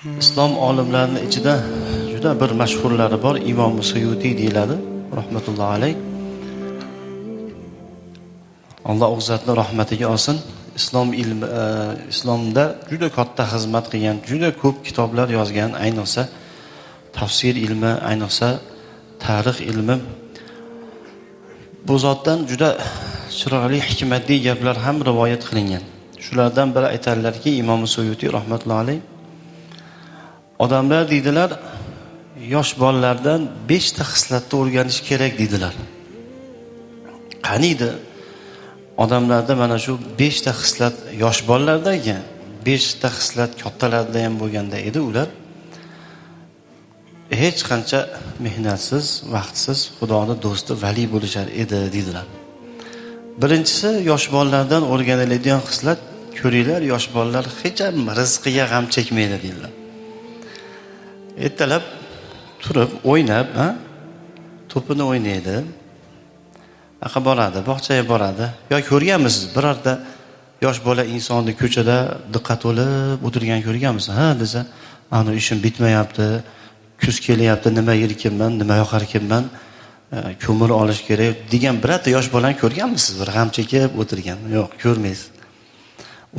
Islom olimlarining ichida juda bir mashhurlari bor. Imom Suyuti deyiladi, rahmatullohi alayh. Alloh u zotning rahmatiga olsin. Islomda juda katta xizmat qilgan, juda ko'p kitoblar yozgan, ayniqsa tafsir ilmi, ayniqsa tarix ilmi. Bu zotdan juda chiroyli, hikmatli gaplar ham rivoyat qilingan. Shulardan biri aytadilarki, Imom Suyuti rahmatullohi alayh, odamlar deydilar, yosh bolalardan 5 ta xislatni o'rganish kerak deydilar. Qaniydi odamlarda mana shu 5 ta xislat yosh bolalardagi 5 ta xislat kattalarda ham bo'lganda edi, ular hech qancha mehnatsiz, vaqtsiz Xudoning do'sti, vali bo'lishar edi deydilar. Birinchisi, yosh bolalardan o'rganiladigan xislat, ko'ringlar, yosh bolalar hech ham rizqiga g'am chekmaydi deydilar. Ertalab turib o'ynab, to'pini o'ynaydi. Aqa boradi, bog'chaga boradi. Yo ko'rganmisiz, birorta yosh bola insonni ko'chada diqqat olib o'tirgan ko'rganmisiz? Ha desa, "Ana ishim bitmayapti, kuz kelyapti, nima yerkanman, nima yoqar ekanman, ko'mir olish kerak" degan birorta yosh bolani ko'rganmisiz? Bir g'am chekib o'tirgan. Yo'q, ko'rmaysiz.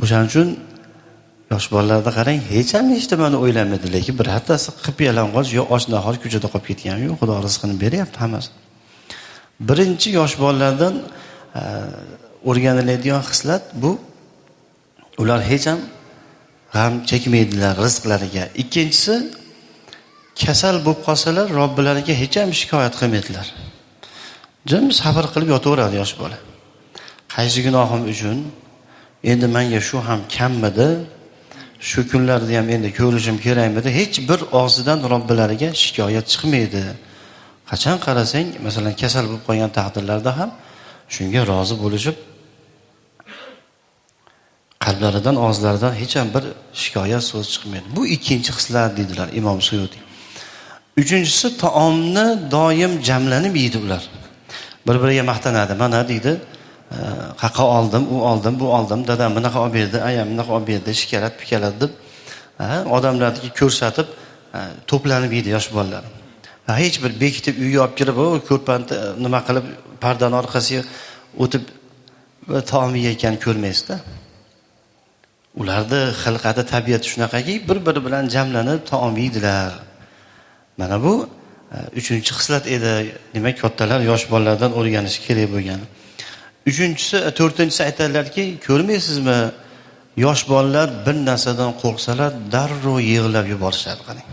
O'shaning uchun yosh bolalarda qarang, hech ham nimani o'ylamaydi, lekin birortasi qip-yalang'och yo oshnahor ko'chada qolib ketgan, yo'q, Xudo rizqini beryapti hammasi. Birinchi yosh bolalardan o'rganiladigan xislat bu, ular hech ham g'am chekmaydilar rizqlariga. Ikkinchisi, kasal bo'lib qolsalar, Robbilariga hech ham shikoyat qilmaydilar. Jim sabr qilib yotaveradi yosh bola. Qaysi gunohim uchun endi menga shu ham kammidi, shu kunlarda ham endi ko'rishim kerakmidi, hech bir og'zidan Robbilariga shikoyat chiqmaydi. Qachon qarasang, masalan, kasal bo'lib qolgan taqdirlarda ham shunga rozi bo'lishib, qalblaridan, og'zlaridan hech ham bir shikoyat so'z chiqmaydi. Bu ikkinchi xislat deydilar Imom Suyuti. Uchinchisi, taomni doim jamlanib yeydi ular. Bir-biriga maqtanadi. Mana deydi, qaqa oldim, u oldim, bu oldim, dadam bunaqa olib berdi, ayam bunaqa olib berdi, shikalat-pikalat deb odamlarga ko'rsatib to'planib yeydi yosh bolalar. Hech bir bekitib uyga olib kirib, ko'rpani nima qilib, pardani orqasiga o'tib taom yeyotgan ko'rmaysizda. Ularda xilqati, tabiati shunaqaki, bir-biri bilan jamlanib taom yeydilar. Mana bu uchinchi xislat edi. Demak, kattalar yosh bolalardan o'rganish kerak bo'lgan. To'rtinchisi aytadilarki, ko'rmaysizmi? Yosh bolalar bir narsadan qo'rqsalar, darrov yig'lab yuborishadi, qarang.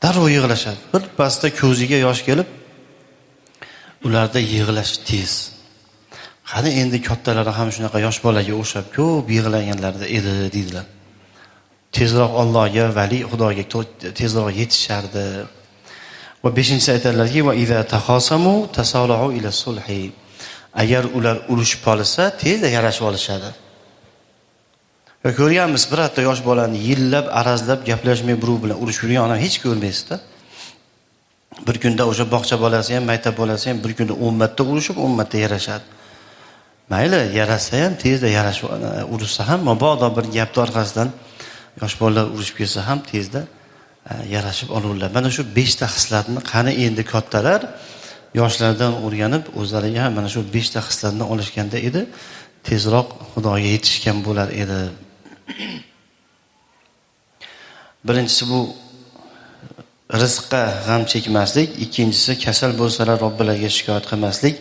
Darrov yig'lashadi. Bir pasda ko'ziga yosh kelib, ularda yig'lash tez. Qani endi kattalari ham shunaqa yosh bolaga o'xshab ko'p yig'laganlarda edi deydilar. Tezroq Allohga, vali Xudoga tezroq yetishardi. Va 5-inchisi aytadilarki, va iza taxosamu tasalahu ila sulhi. Agar ular urushib qolsa, tezda yarashib olishadi. Yo ko'rganmiz, birorta yosh bolani yillab, arazlab gaplashmay birov bilan urushib yurgan odam hech ko'rmaysizda. Bir kunda o'sha bog'cha bolasi ham, maktab bolasi ham bir kunda 10 marta urushib, 10 marta yarashadi. Mayli, yarashsa ham tezda yarashib, urushsa ham, mabodo bir gapni orqasidan yosh bolalar urushib ketsa ham tezda yarashib olurlar. Mana shu 5 ta xislatni qani endi kattalar yoshlardan o'rganib, o'zlariga ham mana shu 5 ta xislatni olishganda edi, tezroq Xudoga yetishgan bo'lar edi. Birinchisi bu rizqqa g'am chekmaslik, ikkinchisi kasal bo'lsalar Robbilariga shikoyat qilmaslik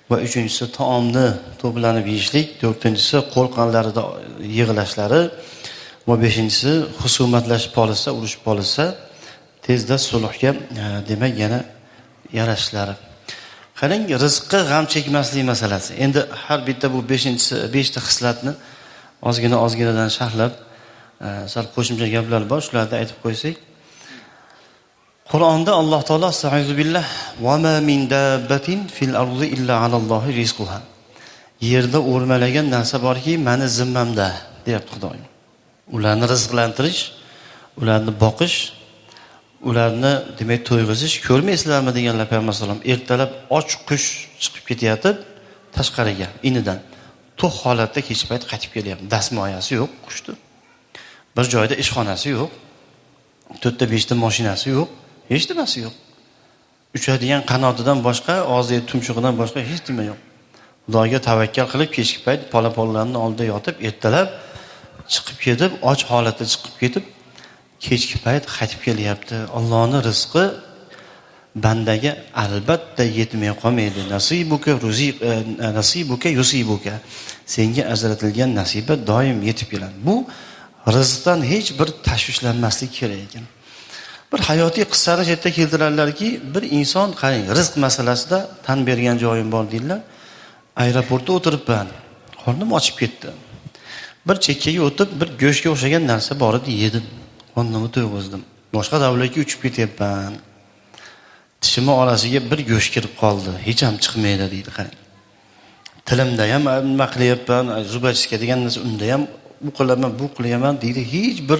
va uchinchisi taomni to'planib yeyishlik, to'rtinchisi qo'rqqanlarida yig'lashlari va beshinchisi husumatlashib qolsa, urushib qolsa, tezda sulhga, demak, yana yarashishlari. Qarang, rizqqa g'am chekmaslik masalasi. Endi har bitta bu 5 ta xislatni ozginadan sharhlab, sal qo'shimcha gaplar bor, shularni aytib qo'ysak. Qur'onda Alloh taolo astag'firu billah va ma min dabbatin fil ardi illa alallohi rizquha. Yerda o'rmalagan narsa borki, meni zimmamda, deyapti Xudoyim. Ularni rizqlantirish, ularni boqish, ularni demak to'yg'izish ko'rmaysizlarmi deganlar Payg'ambar sollallohu alayhi vasallam. Ertalab och qush chiqib ketyapti tashqariga inidan. To'q holatda kech payt qaytib kelyapti. Dasmoyasi yo'q qushdi. Bir joyda ishxonasi yo'q. 4-5 mashinasi yo'q. Hech nimasi yo'q. Uchadigan qanotidan boshqa, og'ziga tumshug'idan boshqa hech nima yo'q. Xudoga tavakkal qilib kechki payt polaponlarning oldida yotib, ertalab chiqib ketib, och holatda chiqib ketib, kechki payt qaytib kelyapti. Allohning rizqi bandaga albatta yetmay qolmaydi. Nasibuka yusibuka. Senga ajratilgan nasibat doim yetib keladi. Bu rizqdan hech bir tashvishlanmaslik kerak ekan. Bir hayotiy qissani yerda keltirarlarki, bir inson qarang, rizq masalasida tan bergan joyim bor deydilar. Aeroportda o'tiribman. Qornim ochib ketdi. Bir chekkaga o'tib, bir go'shtga o'xshagan narsa bor edi, yedim. Qornimni to'yg'izdim. Boshqa davlatga uchib ketyapman. Tishimning orasiga bir go'sht kirib qoldi. Hech ham chiqmaydi deydi, qarang. Tilimda ham nima qilyapman, zubachiska degan narsa unda ham bu qilaman, bu qilaman deydi. Hech bir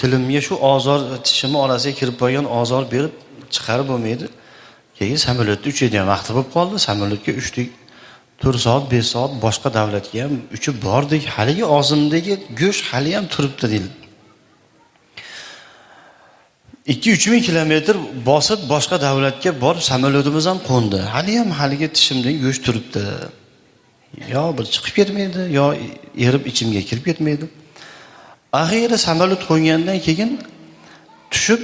tilimga shu ozor, tishimning orasiga kirib qolgan ozor berib chiqarib bo'lmaydi. Keyin samolyotda uchadigan vaqti bo'lib qoldi. Samolyotga uchdik. 4 soat, 5 soat boshqa davlatga ham uchib bordik. Haligi og'zimdagi go'sht hali ham turibdi deydi. 2-3 ming kilometr bosib boshqa davlatga borib samolyotimiz ham qo'ndi. Haligi tishimdagi go'sht turibdi. Yo bir chiqib ketmaydi, yo erib ichimga kirib ketmaydi. Axiyri samolyot qo'ygandan keyin tushib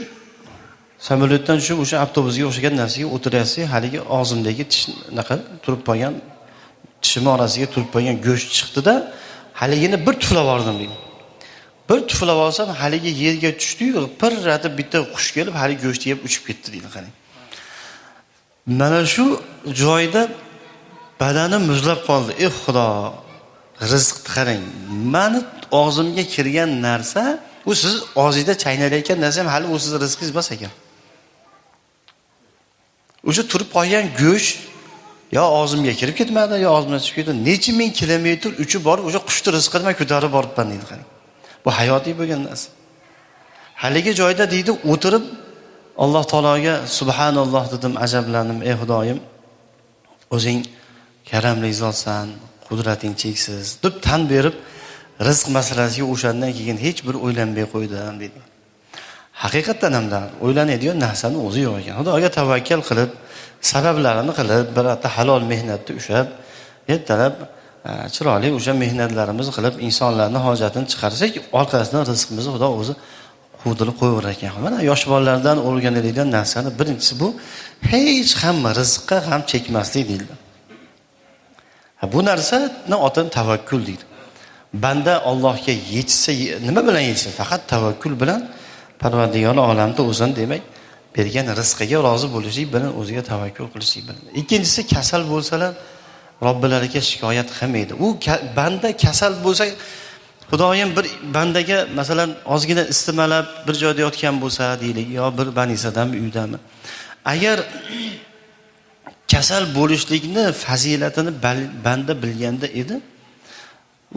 samolyotdan tushib o'sha avtobusga o'xshagan narsaga o'tirasiz, haligi og'zimdagi tishnaqa turib qolgan tishim orasiga turib qolgan go'sht chiqdi-da, haligini bir tuflab oldim deydi. Bir tuflab olsam, haligi yerga tushdi-yu, pirratib bitta qush kelib, haligi go'shtni yeb uchib ketdi deydi, qarang. Mana shu joyda badanim muzlab qoldi. Ey Xudo, rizqni qarang. Meni og'zimga kirgan narsa, u siz og'zingizda chaynalayotgan narsa ham hali u sizning rizqingiz emas ekan. O'sha turib qolgan go'sht yo og'zimga kirib ketmadi, yo og'zimdan chiqib ketdi. Necha ming kilometr uchib borib, o'sha qushni rizqidan ko'tarib boribman deydi, qarang. Bu hayotiy bo'lgan narsa. Haligi joyda deydi, o'tirib Alloh taologa subhanalloh dedim, ajablandim. Ey Xudoyim, o'zing karamli zotsan, qudrating cheksiz deb tan berib, rizq masalasiga o'shandan keyin hech bir o'ylanmay qo'ydim dedi. Haqiqatan ham da o'ylanadigan narsani o'zi yo'q ekan. Xudoga tavakkal qilib, sabablarini qilib, birata halol mehnatda ushab, ertalab chiroyli o'sha mehnatlarimizni qilib, insonlarning hojatini chiqarsak, orqasidan rizqimizni Xudo o'zi quvdirib qo'yar ekan. Mana yosh bolalardan o'rganiladigan narsani birinchisi bu, hech ham rizqqa ham chekmaslik deydi. Bu narsani otini tavakkul deydi. Banda Allohga yetsa, nima bilan yetsa? Faqat tavakkul bilan Parvardigor olamda o'zini demak, bergan rizqiga rozi bo'lishlik bilan o'ziga tavakkul qilishlik bilan. Ikkinchisi, kasal bo'lsalar Robbilariga shikoyat qilmaydi. U banda kasal bo'lsa, Xudoyim bir bandaga masalan ozgina istimalab bir joyda yotgan bo'lsa deylik, yo bir banisadan uydami. Agar kasal bo'lishlikni fazilatini banda bilganda edi,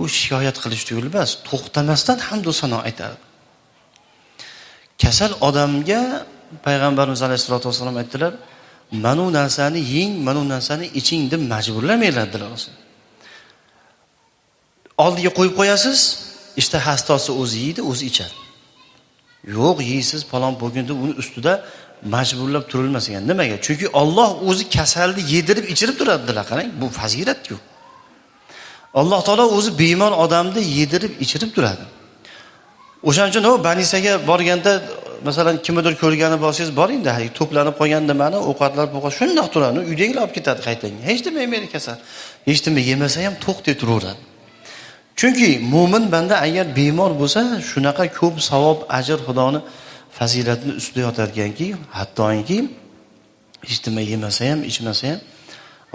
u shikoyat qilish tugul emas, to'xtamasdan hamd va sano aytardi. Kasal odamga payg'ambarimiz alayhisolatu vasallam aytdilar, "Manu narsani yeng, manu narsani iching" deb majburlamaylardilar. Oldiga qo'yib qo'yasiz, hashtasi o'zi yeydi, o'zi ichadi. Yo'q, yeysiz falon bo'lganda uni ustida majburlab turilmas ekan. Nimaga? Chunki Alloh o'zi kasalni yedirib ichirib turadilar, qarang, bu fazilat-ku. Alloh taolo o'zi bemor odamni yedirib ichirib turadi. O'shaning uchun banisaga borganda masalan kimdir ko'rgani bo'lsangiz boringda, to'planib qolganda mana ovqatlar bo'lgan shundoq turadi, uydagilar olib ketadi qaytanga. Hech nima yemaydi kasal. Hech nima yemasa ham to'xtay turaveradi. Chunki mo'min banda agar bemor bo'lsa, shunaqa ko'p savob, ajr, Xudoning fazilatini ustida yotar ekanki, hattoki hech nima yemasa ham, ichmasa ham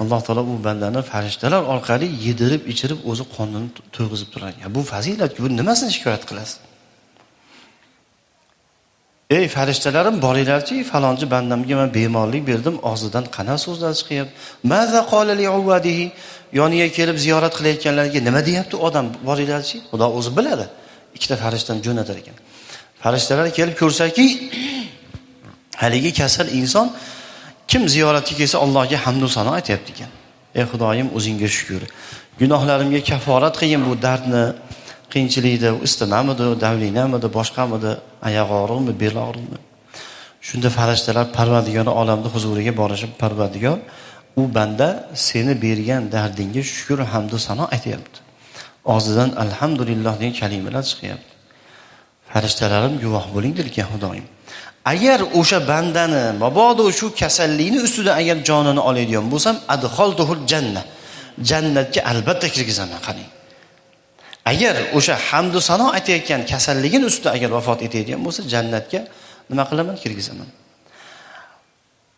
Alloh taolo bu bandani farishtalar orqali yedirib, ichirib o'zi qonini to'yg'izib turadi. Bu fazilat, bu nimasini shikoyat qilasiz? Ey farishtalarim, boringlarchi, falonchi bandamga men bemorlik berdim, og'zidan qana so'zlar chiqyapti. Maza qala li uvadihi, yoniga kelib ziyorat qilayotganlarga nima deyapti odam? Boringlarchi, Xudo o'zi biladi. Ikkita farishtani jo'natar ekan. Farishtalar kelib ko'rsaki, haligi kasal inson kim ziyoratga kelsa Allohga hamd va sano aytayapti ekan. Ey Xudoyim, o'zingga shukr. Gunohlarimga kaforat qilgin bu dardni, qiyinchilikda istimamidi, davlinamidi, boshqamidi, oyoq og'riqmi, bel og'riqmi. Shunda farishtalar Parvardigor olamda huzuriga borishib, Parvardigor, u banda seni bergan dardingga shukr, hamd va sano aytayapti. Og'zidan alhamdulillah degan kalimalar chiqyapti. Farishtalarim guvoh bo'lingdir ekan Xudoyim. Agar o'sha bandani mabodo shu kasallikni ustidan agar jonini oladigan bo'lsam, adxoltuhul jannah. Jannatga albatta kirgizaman qarang. Agar o'sha hamd va sano aytayotgan kasalligini ustida agar vafot etadigan bo'lsa, jannatga nima qilaman? Kirgizaman.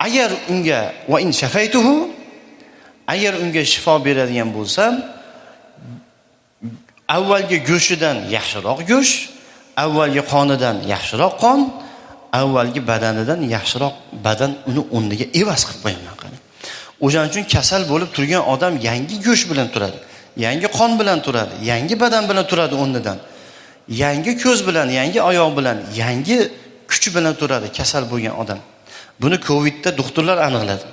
Agar unga va in shafaytuhu, agar unga shifo beradigan bo'lsam, avvalgi go'shidan yaxshiroq go'sht, avvalgi qonidan yaxshiroq qon, avvalgi badanidan yaxshiroq badan uni o'rniga evaz qilib qo'yaman qani. O'shaning uchun kasal bo'lib turgan odam yangi go'sht bilan turadi, yangi qon bilan turadi, yangi badan bilan turadi o'rnidan. Yangi ko'z bilan, yangi oyoq bilan, yangi kuch bilan turadi kasal bo'lgan odam. Buni Covidda doktorlar aniqladi.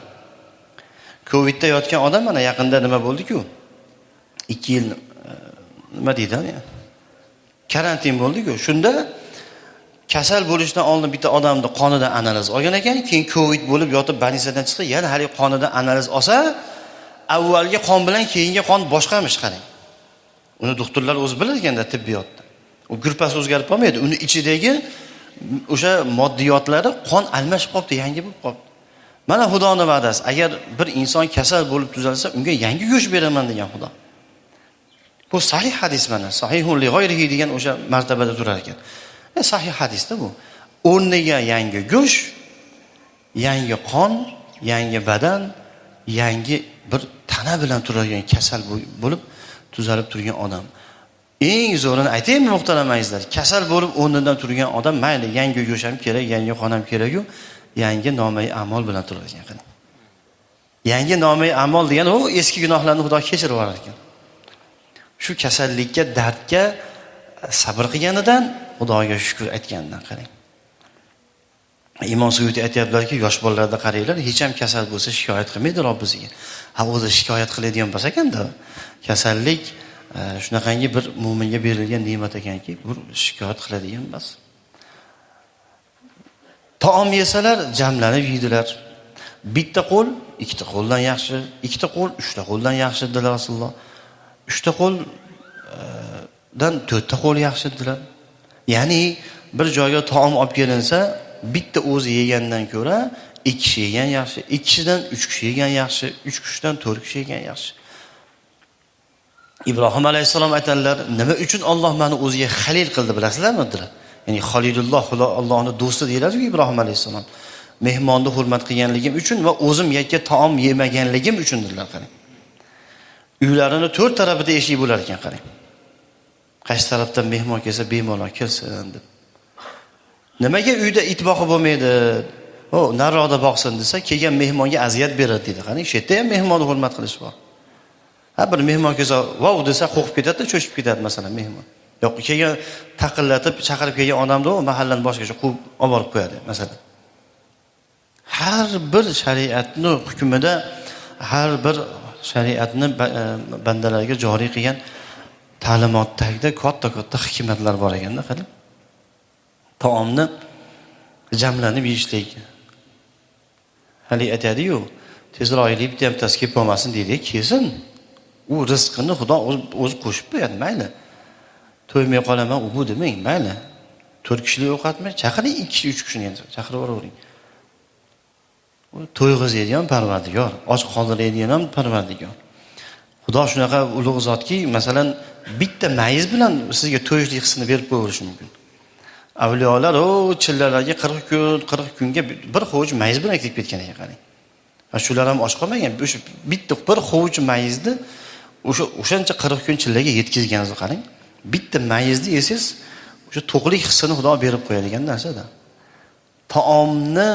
Covidda yotgan odam mana yaqinda nima bo'ldi-ku? 2 yil nima deydi? Karantin bo'ldi-ku. Shunda kasal bo'lishdan oldin bitta odamni qonidan analiz olgan ekan, keyin Covid bo'lib yotib больницаdan chiqib, yana hali qonidan analiz olsa, avvalgi qon bilan keyingi qon boshqamish qarang. Uni doktorlar o'zi bilar ekanda tibbiyotda. U gurpas o'zgarib qolmaydi. Uni ichidagi o'sha moddiyotlari qon almashib qolibdi, yangi bo'lib qolibdi. Mana Xudoning va'dasi, agar bir inson kasal bo'lib tuzalsa, unga yangi go'sht beraman degan Xudo. Bu sahih hadis mana. Sahihun li g'ayrihi degan o'sha martabada turar ekan. Sahih hadisda bu. O'rniga yangi go'sht, yangi qon, yangi badan, yangi bir tana bilan turadigan kasal bo'lib tuzalib turgan odam. Eng zo'rini aytaymi muhtaram azizlar? Kasal bo'lib o'rnidan turgan odam mayli yangi go'sht ham kerak, yangi qon ham kerak-ku, yangi nomai amol bilan turadigan ekan. Yangi nomai amol degan u eski gunohlarni Xudo kechirib yuborar ekan. Shu kasallikka, dardga sabr qilganidan, Xudoga shukr aytganidan qarang. Imom Suyuti aytayaplarki, yosh bolalarda qaranglar, hech ham kasal bo'lsa shikoyat qilmaydi Robbisiga. Ha, o'zi shikoyat qiladigan bo'lsa ekanda, kasallik shunaqangi bir mu'minga berilgan ne'mat ekanki, bu shikoyat qiladigan emas. Taom yesalar jamlanib yeydilar. Bitta qo'l, ikkita qo'ldan yaxshi, ikkita qo'l, uchta qo'ldan yaxshi dedilar Rasululloh. Uchta qo'ldan to'rtta qo'l yaxshi dedilar. Ya'ni bir joyga taom olib kelinsa, bitta o'zi yegandan ko'ra 2 kishi yegan yaxshi, 2 kishidan 3 kishi yegan yaxshi, 3 kishidan 4 kishi yegan yaxshi. Ibrohim alayhisalom aytadilar, nima uchun Alloh meni o'ziga xalil qildi bilasizlarmi dedilar. Ya'ni Xalilulloh, Allohning do'sti deyiladi-ku Ibrohim alayhisalom. Mehmonni hurmat qilganligim uchun va o'zim yakka taom yemaganligim uchun dedilar qarang. Uylarining 4 tarafida eshik bo'lar ekan qarang. Qaysi tarafdan mehmon kelsa bemalol kelsin deb. Nimaga uyda it boqib bo'lmaydi? O, nariroqda boqsin desa, kelgan mehmonga aziyat beradi dedi. Qani, shu yerda ham mehmonni hurmat qilish bor. Ha, bir mehmon kelsa, "Vau" desa, qo'rqib ketadi, cho'chib ketadi masalan mehmon. Yo'q, kelgan taqillatib, chaqirib kelgan odamni u mahallani boshqacha quvib olib borib qo'yadi masalan. Har bir shariatni hukmida, har bir shariatni bandalarga joriy qilgan ta'limotdagida katta hikmatlar bor ekanda, qarang. Taomni jamlanib yeyishlik. Hali aytadi-yu, tezroq yeyib bittasi kelib qolmasin deydi, kelsin. U rizqini Xudo o'zi qo'shib qo'yadi, mayli. To'ymay qolaman, u bu demang, mayli. 4 kishilik ovqatmi? Chaqiring 2 kishi, 3 kishini endi chaqirib yuboring. U to'yg'izadigan Parvardigor, och qoldiradigan ham Parvardigor. Xudo shunaqa ulug' zotki, masalan, bitta mayiz bilan sizga to'yishlik hissini berib qo'yishi mumkin. Avliyolar o chillalarga 40 kunga bir hovuch mayiz bilan ekib ketgan ekan qarang. Shular ham och qolmagan. O'sha bitta bir hovuch mayizni o'shancha 40 kun chillaga yetkazganingizni qarang. Bitta mayizni yesiz, o'sha to'qlik hissini Xudo berib qo'yadigan narsada. Taomni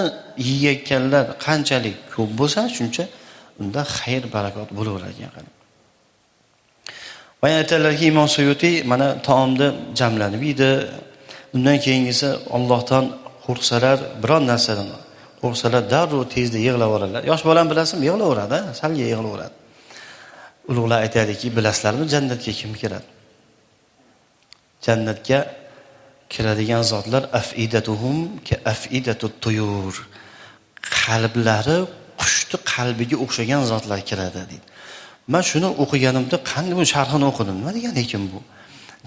yeyotganlar qanchalik ko'p bo'lsa, shuncha unda xayr barakot bo'laverar ekan qarang. Va aytadilarki Imom Suyuti mana taomni jamlanib yeydi. Undan keyingisi Allohdan qo'rqsalar, biron narsadan qo'rqsalar darrov tezda yig'lavoradilar. Yosh bolam bilasizmi, yig'laveradi, salga yig'laveradi. Ulug'lar aytadiki, bilasizlarmi, jannatga kim kiradi? Jannatga kiradigan zotlar afidatuhum ka afidatut tuyur. Qalblari qushni qalbiga o'xshagan zotlar kiradi deydi. Men shuni o'qiganimda qanday bu sharhini o'qidim. Nima degan ekan bu?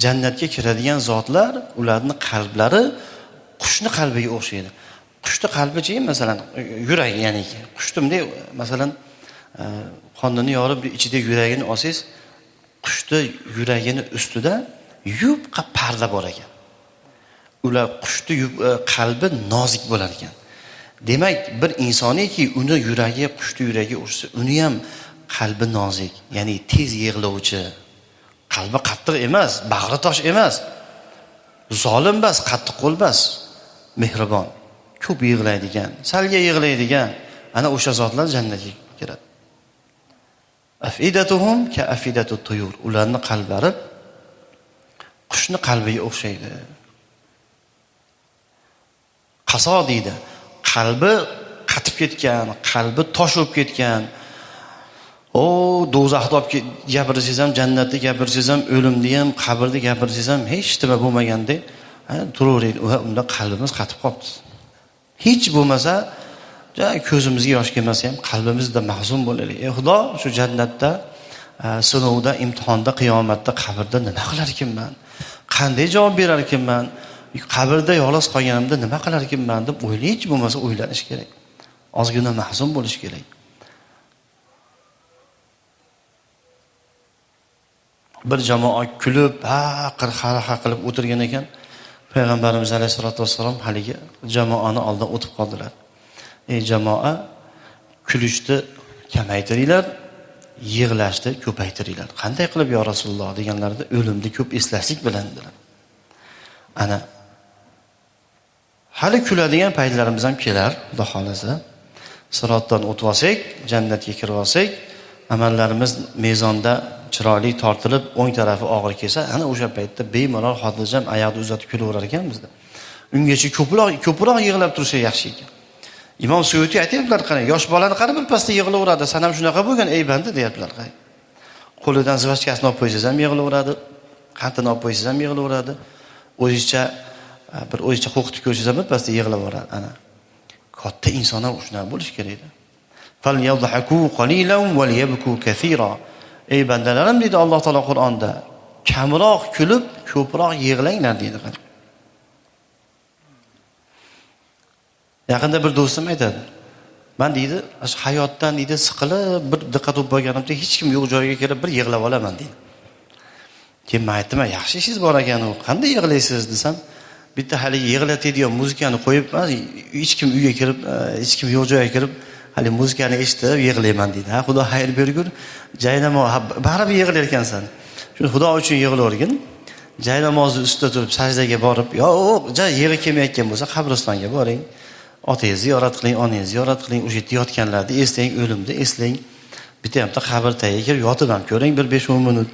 Jannatga kiradigan zotlar, ularning qalblari qushni qalbiga o'xshaydi. Qushni qalbichi, masalan, yurak, ya'ni qushni bunday, masalan, qonini yorib ichida yuragini olsangiz, qushni yuragini ustida yupqa parda bor ekan. Ular qushni qalbi nozik bo'lar ekan. Demak, bir insoniki uni yuragi qushni yuragiga o'xshasa, uni ham qalbi nozik, ya'ni tez yig'lovchi, qalbi qattiq emas, bag'ri tosh emas, zolim emas, qattiq qo'l emas, mehribon, ko'p yig'laydigan, salga yig'laydigan, ana o'sha zotlar jannatga kiradi. Afidatuhum ka afidatut tuyur. Ularning qalblari qushni qalbiga o'xshaydi. Qaso deydi. Qalbi qatib ketgan, qalbi tosh bo'lib ketgan. O do'zaxda olib gapirsangiz ham, jannatda gapirsangiz ham, o'limni ham, qabrda gapirsangiz ham hech nima bo'lmagandek turaveradi. Unda qalbimiz qatib qolibdi. Hech bo'lmasa, ko'zimizga yosh kelmasa ham qalbimizda mahzun bo'ladi. Ey Xudo, shu jannatda, sinovda, imtihonda, qiyomatda, qabrda nima qilar ekanman? Qanday javob berar ekanman? Qabrda yolg'iz qolganimda nima qilar ekanman deb hech bo'lmasa o'ylanish kerak. Ozgina mahzun bo'lish kerak. Bir jamoa kulib, ha qilib o'tirgan ekan. Payg'ambarimiz alayhisolatu vassalom haligi jamoani oldidan o'tib qoldilar. Ey jamoa, kulishni kamaytiringlar, yig'lashni ko'paytiringlar. Qanday qilib yo Rasululloh deganlarda o'limni ko'p eslashlik bilan dedilar. Ana hali kuladigan paytlarimiz ham kelar, Xudo xolasa. Sirotdan o'tib olsak, jannatga kirib olsak, amallarimiz mezonda chiroyli tortilib, o'ng tarafi og'ir kelsa, ana o'sha paytda bemalol xotirjam oyoqni uzatib kulaverar ekanmizda. Ungacha ko'proq yig'lab tursa yaxshi ekan. Imom Suyuti aytayaptilar, qarang, yosh bolani qarab bir pasda yig'laveradi. San ham shunaqa bo'lgan, ey banda deyaptilar, qarang. Qo'lidan zvachkasini olib qo'ysangiz ham yig'laveradi, qantini olib qo'ysangiz ham yig'laveradi. O'zicha qo'rqitib ko'rsangiz ham bir pasda yig'laveradi. Ana katta inson ham shunaqa bo'lish kerak edi. Fal yadhaku qalilan wa liyabku kaseera. Ey bandalarim deydi Alloh taolo Qur'onda, kamroq kulib, ko'proq yig'langlar deydi. Yaqinda bir do'stim aytadi. Men deydi, hayotdan deydi siqilib, bir diqqat olib bo'lganimda hech kim yo'q joyga kelib bir yig'lab olaman deydi. Keyin men aytdim, yaxshi ishingiz bor ekan, qanday yig'laysiz desam, bitta hali yig'latadigan muzikani qo'yib, hech kim uyga kirib, hech kim yo'q joyga kirib, hali muzikani eshitib yig'layman deydi. Ha, Xudo xayr bergur. Jaynamoz baribir yig'lar ekansan. Shuni Xudo uchun yig'lavergin. Jaynamozni ustida turib sajdaga borib, yo'q, yig'i kelmayotgan bo'lsa qabristonga boring. Otangizni ziyorat qiling, onangizni ziyorat qiling, o'sha yerda yotganlarni eslang, o'limni eslang. Bitta ham qabr tagiga kirib yotib ham ko'ring bir 5-10 minut.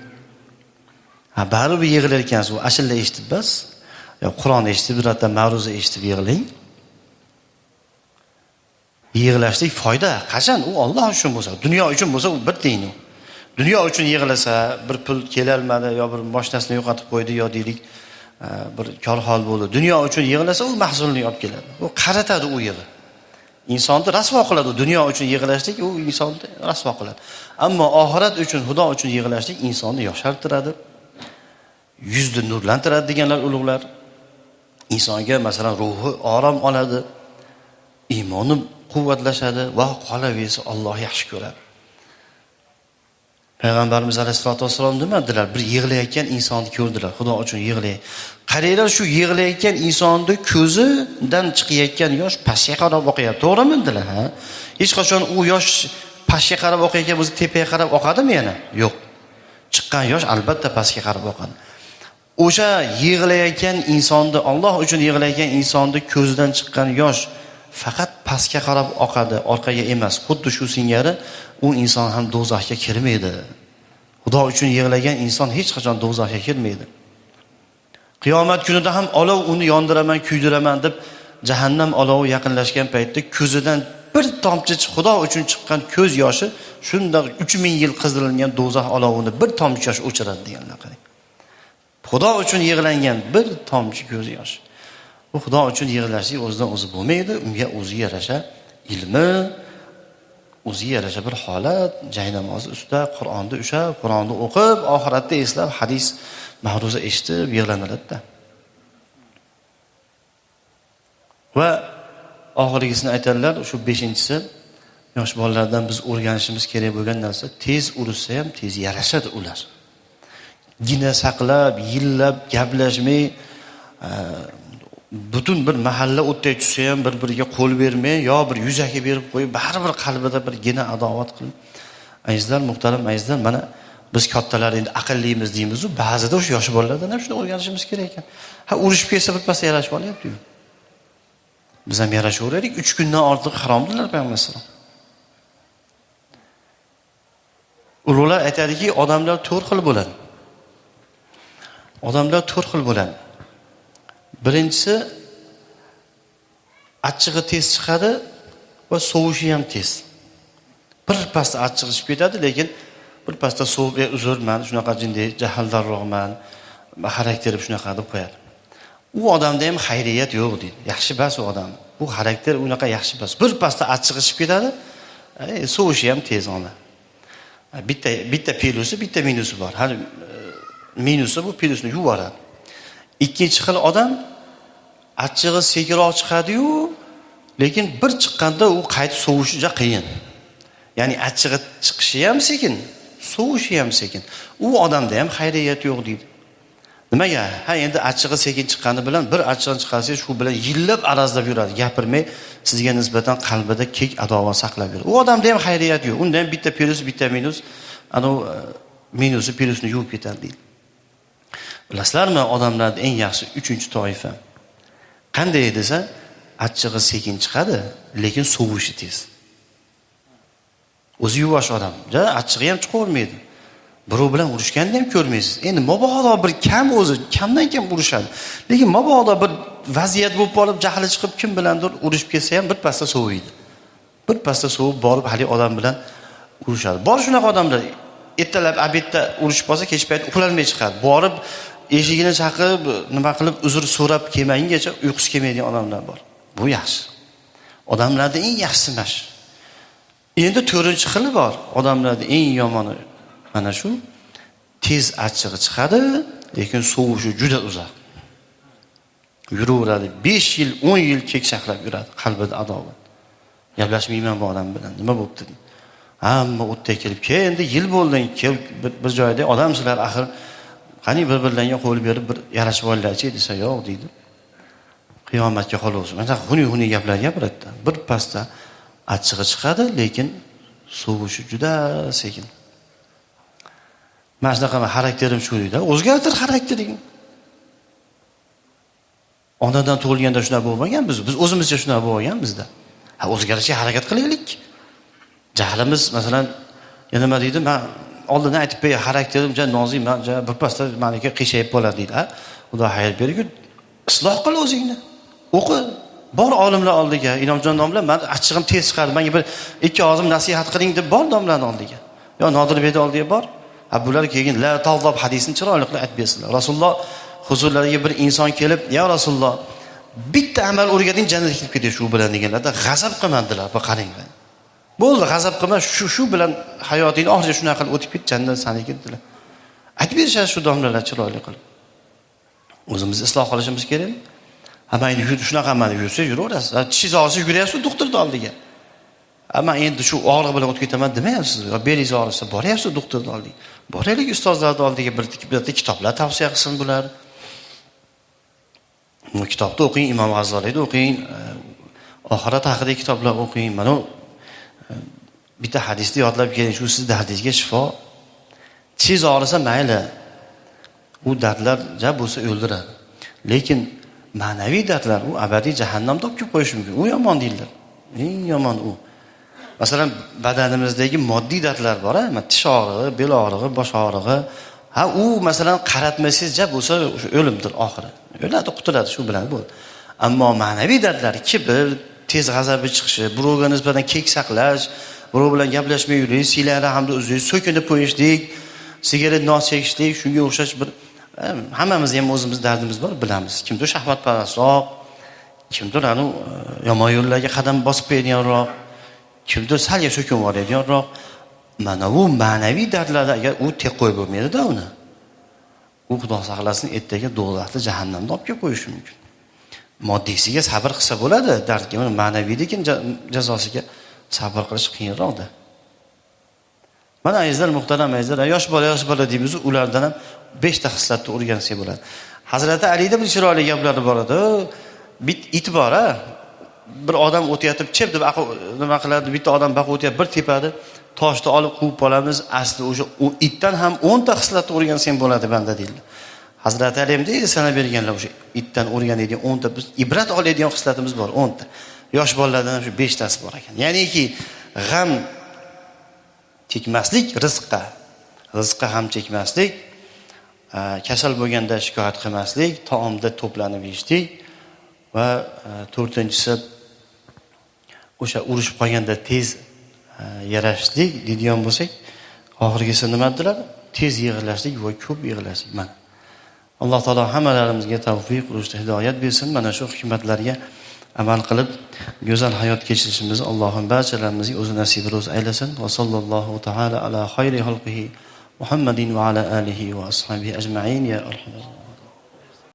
Ha, baribir yig'lar ekansiz, u ashilla eshitib bas. Yo Qur'on eshitib, birorta ma'ruza eshitib yig'lang. Yig'lashlik foyda. Qachon? U Alloh uchun bo'lsa, dunyo uchun bo'lsa, u bir tiyin u. Dunyo uchun yig'lasa, bir pul kelolmadi yo bir mashinasini yo'qotib qo'ydi yo deylik, bir korhol bo'ldi. Dunyo uchun yig'lasa, u mahzunlik olib keladi. U qaratadi u yig'i. Insonni rasvo qiladi. Dunyo uchun yig'lashlik u insonni rasvo qiladi. Ammo oxirat uchun, Xudo uchun yig'lashlik insonni yoshartiradi. Yuzni nurlantiradi deganlar ulug'lar. Insonga masalan ruhi orom oladi. Iymoni quvvatlashadi va qolaversa Alloh yaxshi ko'radi. Payg'ambarimiz alayhisolatu vasallam nima dedilar? Bir yig'layotgan insonni ko'rdilar. Xudo uchun yig'laydi. Qaranglar, shu yig'layotgan insonning ko'zidan chiqayotgan yosh pastga qarab oqyapti. To'g'rimi dedilar, ha? Hech qachon u yosh pastga qarab oqayotgan bo'lsa, tepaga qarab oqadimi yana? Yo'q. Chiqqan yosh albatta pastga qarab oqadi. O'sha yig'layotgan insonni, Alloh uchun yig'layotgan insonning ko'zidan chiqqan yosh faqat pastga qarab oqadi, orqaga emas. Xuddi shu singari u inson ham do'zaxga kirmaydi. Xudo uchun yig'lagan inson hech qachon do'zaxga kirmaydi. Qiyomat kunida ham olov uni yondiraman, kuydiraman deb jahannam olovi yaqinlashgan paytda ko'zidan bir tomchi Xudo uchun chiqqan ko'z yoshi shunday 3000 yil qizdirilgan do'zax olovini bir tomchi yosh o'chiradi deganlar qarang. Xudo uchun yig'langan bir tomchi ko'z yosh. Bu Xudo uchun yig'lashlik o'zidan o'zi bo'lmaydi, unga o'ziga yarasha ilmi, o'ziga yarasha bir holat, jay namozi ustida Qur'onni ushlab, Qur'onni o'qib, oxiratda eslab, hadis ma'ruza eshitib yig'lanadi-da. Va oxirgisini aytadilar, shu 5-inchisi, yosh bolalardan biz o'rganishimiz kerak bo'lgan narsa, tez urishsa ham tez yarashadi ular. Gina saqlab, yillab gaplashmay, butun bir mahalla o'tday tushsa ham bir-biriga qo'l bermay, yo bir yuzaki berib qo'yib, baribir qalbida bir gina adovat qilib. Azizlar, muhtaram azizlar, mana biz kattalar endi aqllimiz deymiz-ku, ba'zida o'sha yosh bolalardan ham shuni o'rganishimiz kerak ekan. Ha, urishib kelsa birpasda yarashib olyapti-ku. Biz ham yarashaveraylik, 3 kundan ortiq haromdilar payg'ambar sollallohu alayhi vasallam. Ulug'lar aytadiki, odamlar 4 xil bo'ladi. Odamlar 4 xil bo'ladi. Birinchisi achchig'i tez chiqadi va sovishi ham tez. Birpasda achchig'i chiqib ketadi, lekin birpasda sovib, uzr, men shunaqa jinday jahldorroqman, xarakteri shunaqa deb qo'yadi. U odamda ham xayriyat yo'q deydi. Yaxshi bas u odam. Bu xarakter unaqa yaxshi bas. Birpasda achchig'i chiqib ketadi, sovishi ham tez ona. Bitta plusi, bitta minusi bor. Har minusi bu plusni yuboradi. Ikkinchi xil odam achchig'i sekinroq chiqadi-yu, lekin bir chiqqanda u qaytib sovishi juda qiyin. Ya'ni achchig'i chiqishi ham sekin, sovishi ham sekin. U odamda ham xayriyat yo'q deydi. Nimaga? Ha, endi achchig'i sekin chiqqani bilan bir achchig'ini chiqarsangiz, shu bilan yillab arazlab yuradi, gapirmay, sizga nisbatan qalbida kek adovat saqlab yuradi. U odamda ham xayriyat yo'q. Unda ham bitta plus, bitta minus, minusi plusni yuvib ketadi deydi. Bilasizlarmi, odamlarning eng yaxshi 3-toifa qanday desa, achchig'i sekin chiqadi, lekin sovishi tez. O'zi yuvosh odam, achchig'i ham chiqavermaydi. Birov bilan urushganini ham ko'rmaysiz. Endi mabodo bir kam o'zi kamdan kam urushadi. Lekin mabodo bir vaziyat bo'lib qolib, jahli chiqib kim bilandir urushib ketsa ham birpasda soviydi. Birpasda sovib borib hali odam bilan urushadi. Bor shunaqa odamlar. Ertalab obedda urushib qolsa, kech payt uxlolmay chiqadi. Borib eshigini chaqib, nima qilib uzr so'rab kelmagungacha uyqusi kelmaydigan odamlar bor. Bu yaxshi. Odamlarda eng yaxshisi mana shu. Endi 4-xili bor. Odamlarda eng yomoni mana shu, tez achchig'i chiqadi, lekin sovishi juda uzoq. Yuraveradi, 5 yil, 10 yil kek saqlab yuradi, qalbida adovat. Gaplashmayman bu odam bilan, nima bo'pti? Hamma o'tda kelib, endi yil bo'ldi, bir joyda odamsizlar axir, qani bir-birlariga qo'l berib bir yarashib olinglar-chi desa, yo'q deydi. Qiyomatga qolamiz. Mana xuni gaplar gapiradi. Bir pasda achchig'i chiqadi, lekin sovishi juda sekin. Mana shunaqa xarakterim shu deydi. O'zgartir xarakteringni. Onadan tug'ilganda shunaqa bo'lmagan biz o'zimizcha shunaqa bo'lgan bizda. Ha, o'zgarishga harakat qilaylik. Jahlimiz, masalan, yana nima deydi? Men oldindan aytib qo'yay, xarakterim juda nozik, men birpasda meniki qiyshayib qoladi deydi. Xudo xayr bergur. Isloh qil o'zingni. O'qi. Bor olimlar oldiga, Inomjon domla, men achchig'im tez chiqadi. Menga bir ikki og'zim nasihat qiling deb bor domlaning oldiga. Yo Nodirbek oldiga bor. Bular keyin la tavzob hadisini chiroyli qilib aytib bersinlar. Rasululloh huzurlariga bir inson kelib, "Ya Rasululloh, bitta amal o'rgating, jannatga kirib ketish shu bilan" deganlarda g'azab qilmadilar, bu qaranglar. Bo'ldi, g'azab qilma, shu bilan hayotingni oxiriga shunaqa qilib o'tib ket, jannat saniki dedilar. Aytib berishadi shu domlalar chiroyli qilib. O'zimizni isloh qilishimiz kerak. Ama endi shunaqa amal yursa yuraverasiz. Tishingiz og'risa yugurayapsiz doktorning oldiga. Ama endi shu og'riq bilan o'tib ketaman demayapsiz. Yo beringiz og'risa boryapsiz doktorning oldiga. Boraylik ustozlarning oldiga, bir kitoblar tavsiya qilsin bular. Bu kitobni o'qing, Imom G'azzoliyni o'qing, oxirat haqidagi kitoblar o'qing. Mana bitta hadisni yodlab keling, shu siz dardingizga shifo. Tishingiz og'risa mayli. U dardlar ja bo'lsa o'ldiradi. Lekin ma'naviy dardlar, u abadiy jahannamda olib kelib qo'yishi mumkin. U yomon deydilar. Eng yomon u. Masalan, badanimizdagi moddiy dardlar bor, tish og'rig'i, bel og'rig'i, bosh og'rig'i. Ha, u masalan qaratmasangiz ja bo'lsa o'limdir oxiri. O'ladi, qutuladi shu bilan bo'ldi. Ammo ma'naviy dardlar, kibr, tez g'azabi chiqishi, birovga nisbatan kek saqlash, birov bilan gaplashmay yurish, siylarni hamda o'zingiz so'kinib qo'yishlik, sigaret nos chekishlik, shunga o'xshash bir Hammamiz ham o'zimiz dardimiz bor, bilamiz. Kimdir shahvatparastroq, kimdir yomon yo'llarga qadam bosib qo'yadiganroq, kimdir sal so'kin boradiganroq. Mana bu ma'naviy dardlarda agar u tek qo'yib bo'lmaydi-da uni. U Xudo saqlasin, ertaga do'zaxda, jahannamda olib kelib qo'yishi mumkin. Moddiysiga sabr qilsa bo'ladi, dardga, ma'naviy lekin jazosiga sabr qilish qiyinroqda. Mana azizlar, muhtaram azizlar, yosh bola deymiz, ulardan ham 5 ta xislatni o'rgansak bo'ladi. Hazrati Alida bir chiroyli gaplari bor edi. It bor, bir odam o'tayotib, chep deb nima qiladi? Bitta odam baqa o'tayotib, bir tepadi, toshni olib quvib olamiz. Asli o'sha u itdan ham 10 ta xislatni o'rgansang bo'ladi banda deydi. Hazrati Ali ham deydi, sana berganlar o'sha itdan o'rganadigan 10 ta, biz ibrat oladigan xislatimiz bor 10 ta. Yosh bolalardan ham shu 5 tasi bor ekan. Ya'niki g'am chekmaslik, rizqqa ham chekmaslik, kasal bo'lganda shikoyat qilmaslik, taomda to'planib yeyishlik va 4-inchisi o'sha urushib qolganda tez yarashishlik deydigan bo'lsak, oxirgisi nimadilar? Tez yig'ilashlik va ko'p yig'ilashlik. Mana Alloh taolo hammalarimizga tavfiq, rushd, hidoyat bersin. Mana shu hikmatlarga amal qilib go'zal hayot kechirishimizni Allohim barchalarimizga o'zi nasib ro'z aylasin. Va sallallohu taala ala xayri xalqihi Muhammadin va ala alihi va ashabihi ajma'in ya arhamar